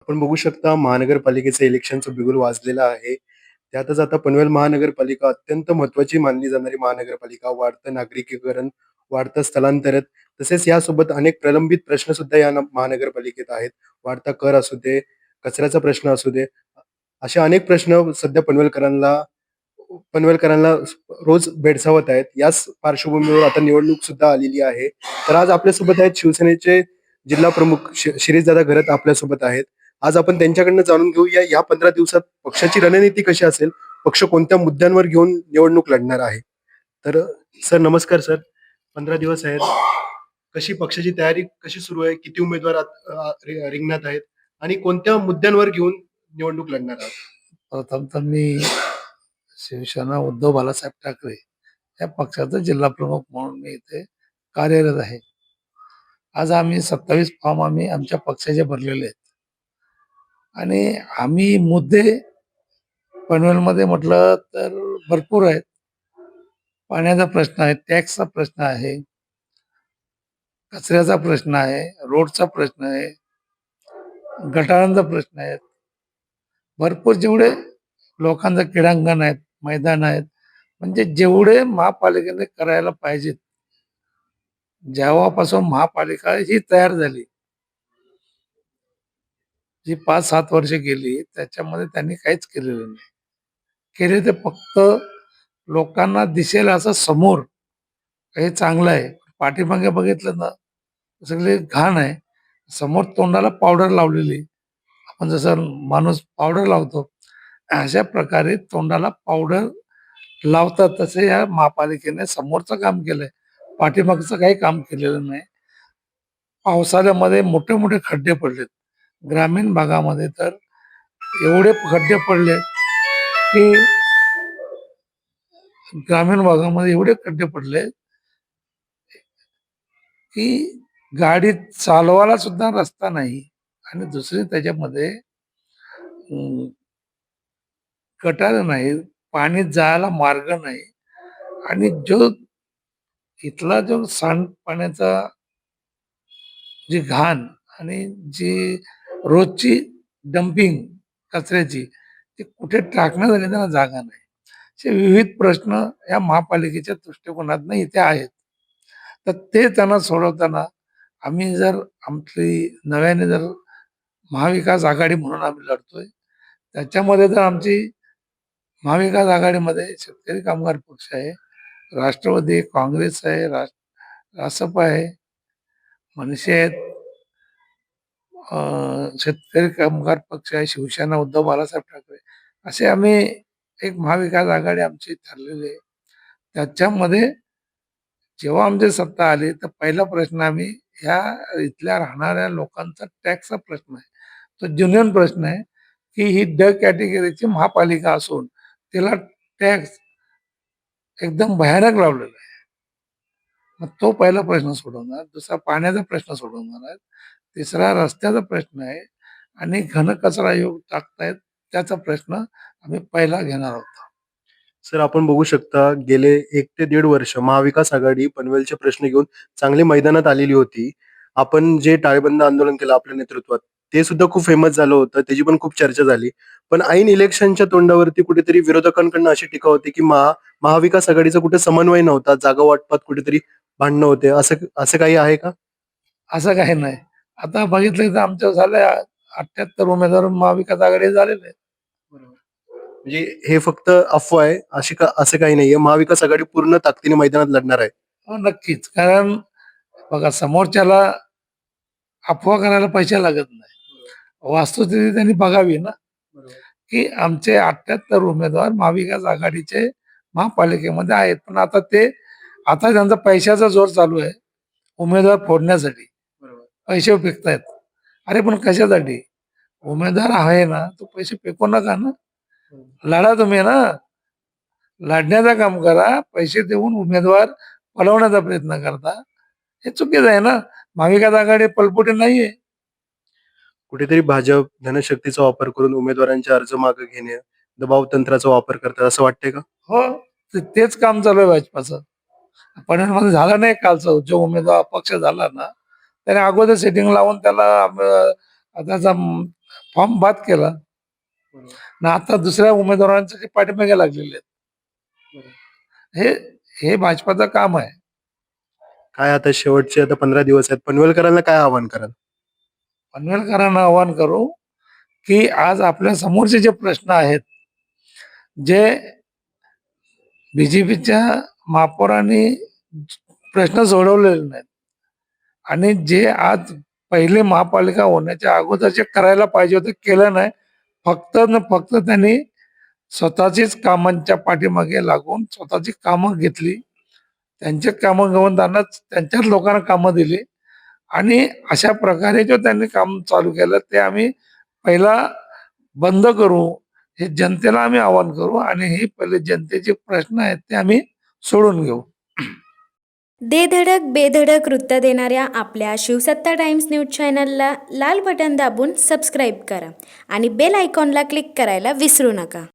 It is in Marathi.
आपण बघू शकता महानगरपालिकेचं इलेक्शनचं बिगुल वाजलेलं आहे. त्यातच आता पनवेल महानगरपालिका अत्यंत महत्त्वाची मानली जाणारी महानगरपालिका, वाढतं नागरिकीकरण, वाढतं स्थलांतरित तसेच यासोबत अनेक प्रलंबित प्रश्न सुद्धा या महानगरपालिकेत आहेत. वाढता कर असू दे, कचऱ्याचा प्रश्न असू दे, असे अनेक प्रश्न सध्या पनवेलकरांना रोज भेडसावत आहेत. याच पार्श्वभूमीवर आता निवडणूक सुद्धा आलेली आहे. तर आज आपल्यासोबत आहेत शिवसेनेचे जिल्हा प्रमुख शिरीषदादा घरत आपल्यासोबत आहेत. आज आपण त्यांच्याकडनं जाणून घेऊया या 15 दिवसात पक्षाची रणनीती कशी असेल, पक्ष कोणत्या मुद्द्यांवर घेऊन निवडणूक लढणार आहे. तर सर नमस्कार सर. 15 दिवस आहेत. कशी पक्षाची तयारी कशी सुरू आहे? किती उमेदवार रिंगणात आहेत आणि कोणत्या मुद्द्यांवर घेऊन निवडणूक लढणार आहात? प्रथम तर मी शिवसेना उद्धव बाळासाहेब ठाकरे या पक्षाचा जिल्हा प्रमुख म्हणून मी इथे कार्यरत आहे. आज आम्ही 27 फॉर्म आमच्या पक्षाचे भरलेले आहेत आणि आम्ही मुद्दे पनवेलमध्ये म्हटलं तर भरपूर आहेत. पाण्याचा प्रश्न आहे, टॅक्सचा प्रश्न आहे, कचऱ्याचा प्रश्न आहे, रोडचा प्रश्न आहे, गटारांचा प्रश्न आहे. भरपूर जेवढे लोकांचं क्रीडांगण आहेत, मैदान आहेत, म्हणजे जेवढे महापालिकेने करायला पाहिजेत. जेव्हापासून महापालिका ही तयार झाली, जी 5-7 वर्ष गेली, त्याच्यामध्ये त्यांनी काहीच केलेलं नाही. केले ते फक्त लोकांना दिसेल असं समोर काही चांगलं आहे. पाठीमागे बघितलं ना, सगळे घाण आहे. समोर तोंडाला पावडर लावलेली. आपण जसं माणूस पावडर लावतो, अशा प्रकारे तोंडाला पावडर लावतात. तसे या महापालिकेने समोरचं काम केलंय. पाठीमागचं काही काम केलेलं नाही. पावसाळ्यामध्ये मोठे मोठे खड्डे पडलेत. ग्रामीण भागामध्ये तर एवढे खड्डे पडलेत की ग्रामीण भागामध्ये एवढे खड्डे पडले की गाडी चालवायला सुद्धा रस्ता नाही. आणि दुसरी त्याच्यामध्ये गटार नाही, पाणी जायला मार्ग नाही. आणि इथला जो सांडपाण्याचा जी घाण आणि जी रोजची डंपिंग कचऱ्याची, ती कुठे टाकण्यासाठी त्यांना जागा नाही. असे विविध प्रश्न या महापालिकेच्या दृष्टिकोनातनं इथे आहेत. तर ते त्यांना सोडवताना आम्ही जर आमची नव्याने जर महाविकास आघाडी म्हणून आम्ही लढतोय. त्याच्यामध्ये तर आमची महाविकास आघाडीमध्ये शेतकरी कामगार पक्ष आहे, राष्ट्रवादी, काँग्रेस आहे, रासप आहे, मनसे आहेत, शेतकरी कामगार पक्ष आहे, शिवसेना उद्धव बाळासाहेब ठाकरे, असे आम्ही एक महाविकास आघाडी आमची ठरलेली आहे. त्याच्यामध्ये जेव्हा आमची सत्ता आली तर पहिला प्रश्न आम्ही ह्या इथल्या राहणाऱ्या लोकांचा टॅक्सचा प्रश्न आहे. तो जेन्युइन प्रश्न आहे की ही ड कॅटेगरीची महापालिका असून तिला टॅक्स एकदम भयानक लावलेला आहे. मग तो पहिला प्रश्न सोडवणार. दुसरा पाण्याचा प्रश्न सोडवणार आहे. तिसरा रस्त्याचा प्रश्न आहे आणि घनकचरा योग टाकतायत त्याचा प्रश्न आम्ही पहिला घेणार आहोत. सर आपण बघू शकता गेले 1 ते 1.5 वर्ष महाविकास आघाडी पनवेलचे प्रश्न घेऊन चांगली मैदानात आलेली होती. आपण जे टाळेबंद आंदोलन केलं आपल्या नेतृत्वात, ते सुद्धा खूप फेमस झालं होतं. त्याची पण खूप चर्चा झाली. पण ऐन इलेक्शनच्या तोंडावरती कुठेतरी विरोधकांकडून अशी टीका होती, की महाविकास आघाडीचा कुठे समन्वय नव्हता. जागा वाटपात कुठेतरी भांडणं होते. असं असं काही आहे का? असं काही नाही. आता बघितलं तर आमच्या झाल्या 78 उमेदवार महाविकास आघाडी झालेले आहेत. म्हणजे हे फक्त अफवा आहे, असं काही नाहीये. महाविकास आघाडी पूर्ण ताकदीने मैदानात लढणार आहे. हो, नक्कीच. कारण बघा, समोरच्याला अफवा करायला पैसे लागत नाही. वास्तुस्थिती त्यांनी बघावी ना, की आमचे 78 उमेदवार महाविकास आघाडीचे महापालिकेमध्ये आहेत. पण आता त्यांचा पैशाचा जोर चालू आहे उमेदवार फोडण्यासाठी. पैसे फेकतायत. अरे पण कशासाठी? उमेदवार आहे ना, तो पैसे फेकू नका ना. लढा तुम्ही ना. लढण्याचं काम करा. पैसे देऊन उमेदवार पळवण्याचा प्रयत्न करता. हे चुकीचं आहे ना. महाविकास आघाडी पलपुटी नाहीये. कुठेतरी भाजप धनशक्तीचा वापर करून उमेदवारांचे अर्ज मागे घेणे, दबाव तंत्राचा वापर करतात असं वाटतंय का? हो, तेच काम चालू आहे भाजपाचं. पनवेलमध्ये झालं नाही कालचं, जो उमेदवार अपक्ष झाला ना, त्याने अगोदर सेटिंग लावून त्याला त्याचा फॉर्म बाद केला ना आता दुसऱ्या उमेदवारांचे जे पाठीमागे लागलेले आहेत हे हे भाजपाचं काम आहे. काय आता शेवटचे आता 15 दिवस आहेत, पनवेलकरांना काय आवाहन कराल? पनवेलकरांना आवाहन करू की आज आपल्या समोरचे जे प्रश्न आहेत, जे बीजेपीच्या महापौरांनी प्रश्न सोडवलेले नाहीत आणि जे आज पहिले महापालिका होण्याच्या अगोदर जे करायला पाहिजे होते केलं नाही. फक्त न फक्त त्यांनी स्वतःचीच कामांच्या पाठीमागे लागून स्वतःची कामं घेतली. त्यांचे कामं घेऊन त्यांच्याच लोकांना कामं दिली आणि अशा प्रकारे जो त्यांनी काम चालू केलं ते आम्ही पहिला बंद करू. हे जनतेला आम्ही आवाहन करू आणि हे पहिले जनतेचे प्रश्न आहेत ते आम्ही सोडून घेऊ. दे धडक बेधडक वृत्त देणाऱ्या आपल्या शिवसत्ता टाइम्स न्यूज चॅनलला लाल बटन दाबून सबस्क्राईब करा आणि बेल आयकॉनला क्लिक करायला विसरू नका.